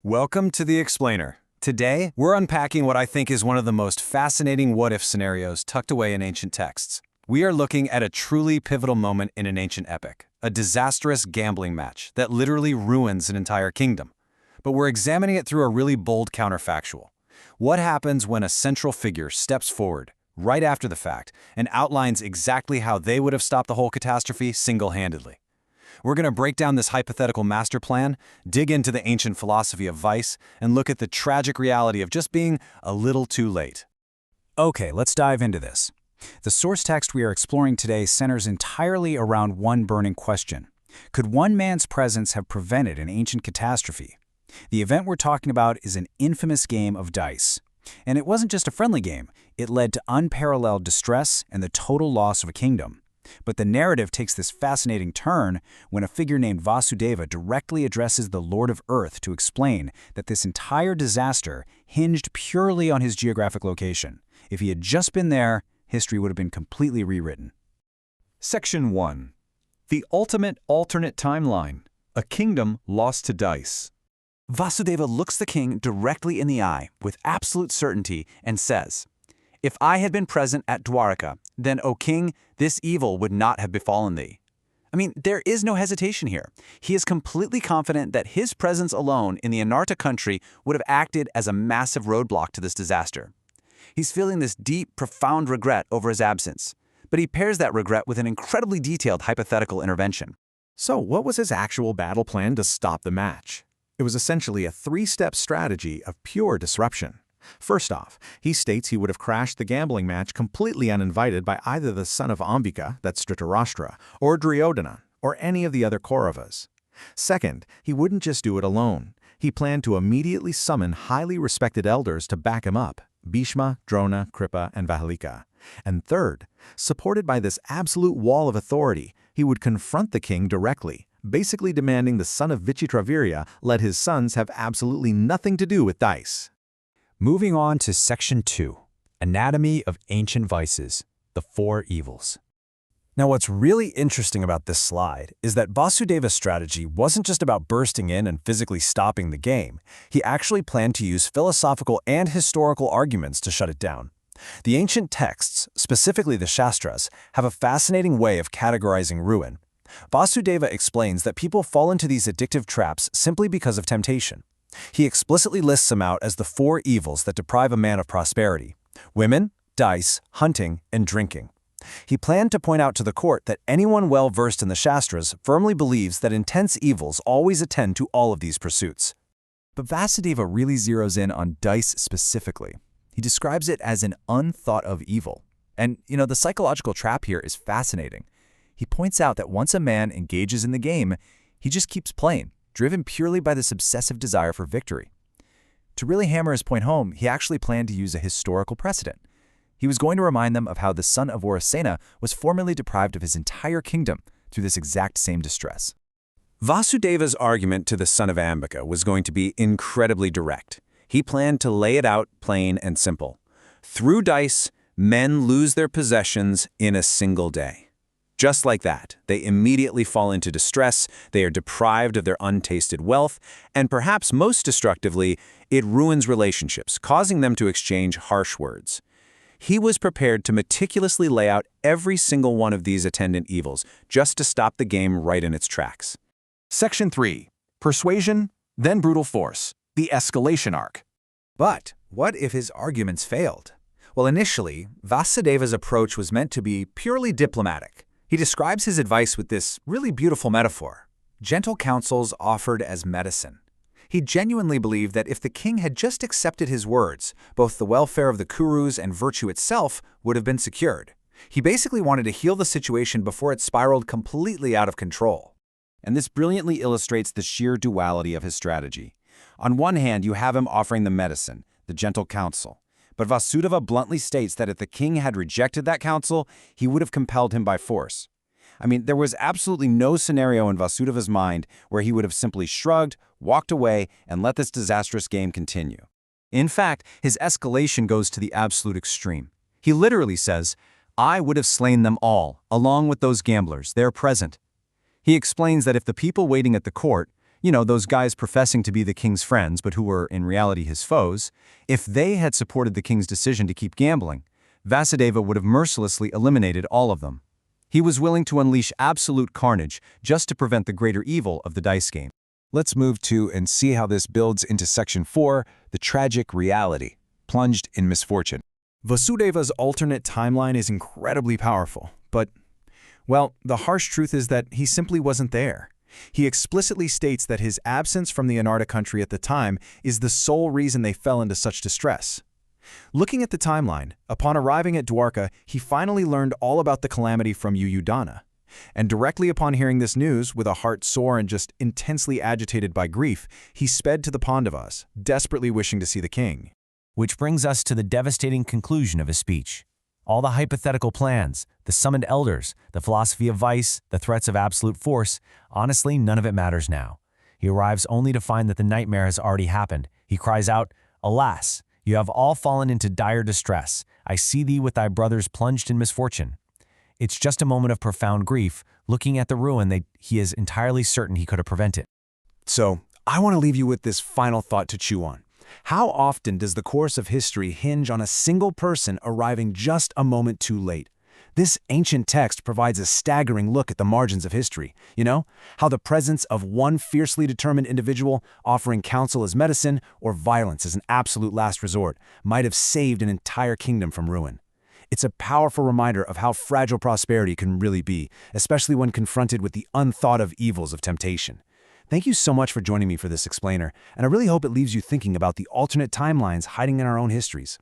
Welcome to The Explainer. Today, we're unpacking what I think is one of the most fascinating what-if scenarios tucked away in ancient texts. We are looking at a truly pivotal moment in an ancient epic, a disastrous gambling match that literally ruins an entire kingdom. But we're examining it through a really bold counterfactual. What happens when a central figure steps forward, right after the fact, and outlines exactly how they would have stopped the whole catastrophe single-handedly? We're going to break down this hypothetical master plan, dig into the ancient philosophy of vice, and look at the tragic reality of just being a little too late. Okay, let's dive into this. The source text we are exploring today centers entirely around one burning question. Could one man's presence have prevented an ancient catastrophe? The event we're talking about is an infamous game of dice. And it wasn't just a friendly game. It led to unparalleled distress and the total loss of a kingdom. But the narrative takes this fascinating turn when a figure named Vasudeva directly addresses the Lord of Earth to explain that this entire disaster hinged purely on his geographic location. If he had just been there, history would have been completely rewritten. Section 1. The ultimate alternate timeline. A kingdom lost to dice. Vasudeva looks the king directly in the eye with absolute certainty and says, "If I had been present at Dwaraka, then, O king, this evil would not have befallen thee." I mean, there is no hesitation here. He is completely confident that his presence alone in the Anarta country would have acted as a massive roadblock to this disaster. He's feeling this deep, profound regret over his absence, but he pairs that regret with an incredibly detailed hypothetical intervention. So what was his actual battle plan to stop the match? It was essentially a three-step strategy of pure disruption. First off, he states he would have crashed the gambling match completely uninvited by either the son of Ambika, that's Dhritarashtra, or Yudhishthira, or any of the other Kauravas. Second, he wouldn't just do it alone. He planned to immediately summon highly respected elders to back him up, Bhishma, Drona, Kripa, and Vahalika. And third, supported by this absolute wall of authority, he would confront the king directly, basically demanding the son of Vichitravirya let his sons have absolutely nothing to do with dice. Moving on to Section 2, Anatomy of Ancient Vices, the Four Evils. Now, what's really interesting about this slide is that Vasudeva's strategy wasn't just about bursting in and physically stopping the game. He actually planned to use philosophical and historical arguments to shut it down. The ancient texts, specifically the Shastras, have a fascinating way of categorizing ruin. Vasudeva explains that people fall into these addictive traps simply because of temptation. He explicitly lists them out as the four evils that deprive a man of prosperity: women, dice, hunting, and drinking. He planned to point out to the court that anyone well-versed in the Shastras firmly believes that intense evils always attend to all of these pursuits. But Vasudeva really zeroes in on dice specifically. He describes it as an unthought of evil. And, the psychological trap here is fascinating. He points out that once a man engages in the game, he just keeps playing, driven purely by this obsessive desire for victory. To really hammer his point home, he actually planned to use a historical precedent. He was going to remind them of how the son of Orasena was formerly deprived of his entire kingdom through this exact same distress. Vasudeva's argument to the son of Ambika was going to be incredibly direct. He planned to lay it out plain and simple. Through dice, men lose their possessions in a single day. Just like that, they immediately fall into distress, they are deprived of their untasted wealth, and perhaps most destructively, it ruins relationships, causing them to exchange harsh words. He was prepared to meticulously lay out every single one of these attendant evils, just to stop the game right in its tracks. Section 3. Persuasion, then brutal force. The escalation arc. But what if his arguments failed? Well, initially, Vasudeva's approach was meant to be purely diplomatic. He describes his advice with this really beautiful metaphor: gentle counsels offered as medicine. He genuinely believed that if the king had just accepted his words, both the welfare of the Kurus and virtue itself would have been secured. He basically wanted to heal the situation before it spiraled completely out of control. And this brilliantly illustrates the sheer duality of his strategy. On one hand, you have him offering the medicine, the gentle counsel. But Vasudeva bluntly states that if the king had rejected that counsel, he would have compelled him by force. I mean, there was absolutely no scenario in Vasudeva's mind where he would have simply shrugged, walked away, and let this disastrous game continue. In fact, his escalation goes to the absolute extreme. He literally says, "I would have slain them all, along with those gamblers there present." He explains that if the people waiting at the court, You know, those guys professing to be the king's friends but who were in reality his foes, if they had supported the king's decision to keep gambling, Vasudeva would have mercilessly eliminated all of them. He was willing to unleash absolute carnage just to prevent the greater evil of the dice game. Let's move to and see how this builds into Section 4, the tragic reality, plunged in misfortune. Vasudeva's alternate timeline is incredibly powerful, but, well, the harsh truth is that he simply wasn't there. He explicitly states that his absence from the Anarta country at the time is the sole reason they fell into such distress. Looking at the timeline, upon arriving at Dwaraka, he finally learned all about the calamity from Yuyudhana. And directly upon hearing this news, with a heart sore and just intensely agitated by grief, he sped to the Pandavas, desperately wishing to see the king. Which brings us to the devastating conclusion of his speech. All the hypothetical plans, the summoned elders, the philosophy of vice, the threats of absolute force, honestly, none of it matters now. He arrives only to find that the nightmare has already happened. He cries out, "Alas, you have all fallen into dire distress. I see thee with thy brothers plunged in misfortune." It's just a moment of profound grief, looking at the ruin that he is entirely certain he could have prevented. So, I want to leave you with this final thought to chew on. How often does the course of history hinge on a single person arriving just a moment too late? This ancient text provides a staggering look at the margins of history. You know, how the presence of one fiercely determined individual offering counsel as medicine or violence as an absolute last resort might have saved an entire kingdom from ruin. It's a powerful reminder of how fragile prosperity can really be, especially when confronted with the unthought-of evils of temptation. Thank you so much for joining me for this explainer, and I really hope it leaves you thinking about the alternate timelines hiding in our own histories.